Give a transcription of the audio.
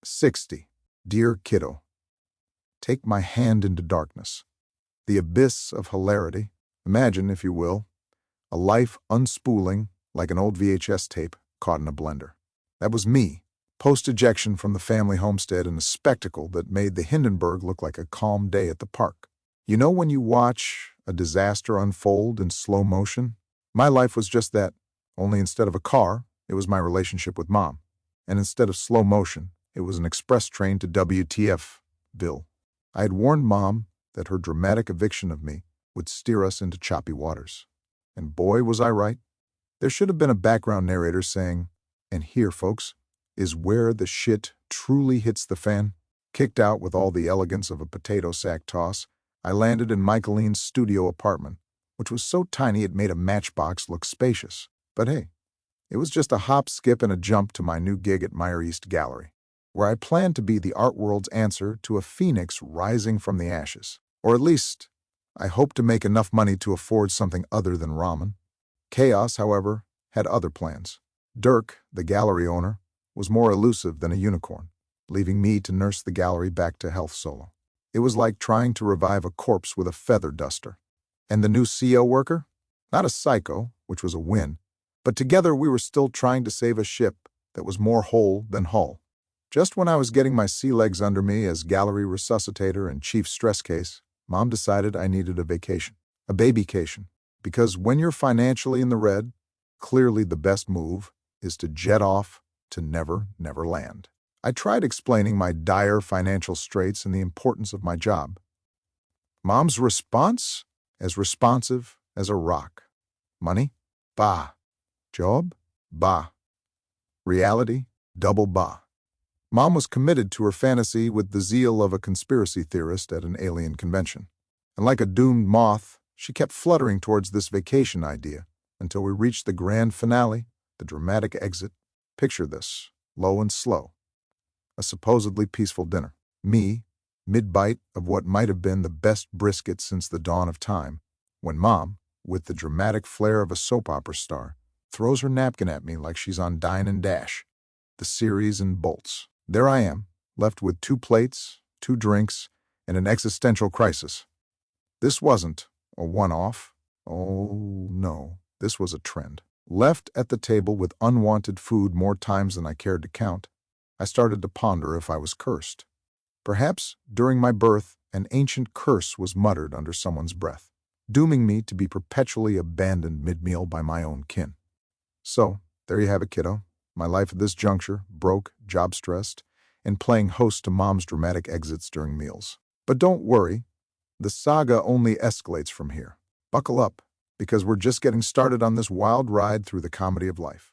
60. Dear Kiddo, take my hand into darkness. The abyss of hilarity. Imagine, if you will, a life unspooling like an old VHS tape caught in a blender. That was me, post-ejection from the family homestead in a spectacle that made the Hindenburg look like a calm day at the park. You know when you watch a disaster unfold in slow motion? My life was just that, only instead of a car, it was my relationship with Mom. And instead of slow motion, it was an express train to WTF-ville. I had warned Mom that her dramatic eviction of me would steer us into choppy waters. And boy, was I right. There should have been a background narrator saying, "And here, folks, is where the shit truly hits the fan." Kicked out with all the elegance of a potato sack toss, I landed in Michaeline's studio apartment, which was so tiny it made a matchbox look spacious. But hey, it was just a hop, skip, and a jump to my new gig at Meyer East Gallery, where I planned to be the art world's answer to a phoenix rising from the ashes. Or at least, I hoped to make enough money to afford something other than ramen. Chaos, however, had other plans. Dirk, the gallery owner, was more elusive than a unicorn, leaving me to nurse the gallery back to health solo. It was like trying to revive a corpse with a feather duster. And the new CO worker? Not a psycho, which was a win, but together we were still trying to save a ship that was more whole than hull. Just when I was getting my sea legs under me as gallery resuscitator and chief stress case, Mom decided I needed a vacation, a babycation, because when you're financially in the red, clearly the best move is to jet off to never, never land. I tried explaining my dire financial straits and the importance of my job. Mom's response? As responsive as a rock. Money? Bah. Job? Bah. Reality? Double bah. Mom was committed to her fantasy with the zeal of a conspiracy theorist at an alien convention. And like a doomed moth, she kept fluttering towards this vacation idea until we reached the grand finale, the dramatic exit. Picture this, low and slow. A supposedly peaceful dinner. Me, mid-bite of what might have been the best brisket since the dawn of time, when Mom, with the dramatic flair of a soap opera star, throws her napkin at me like she's on Dine and Dash. The series and bolts. There I am, left with 2 plates, 2 drinks, and an existential crisis. This wasn't a one-off. Oh, no, this was a trend. Left at the table with unwanted food more times than I cared to count, I started to ponder if I was cursed. Perhaps, during my birth, an ancient curse was muttered under someone's breath, dooming me to be perpetually abandoned mid-meal by my own kin. So, there you have it, kiddo. My life at this juncture, broke, job-stressed, and playing host to Mom's dramatic exits during meals. But don't worry, the saga only escalates from here. Buckle up, because we're just getting started on this wild ride through the comedy of life.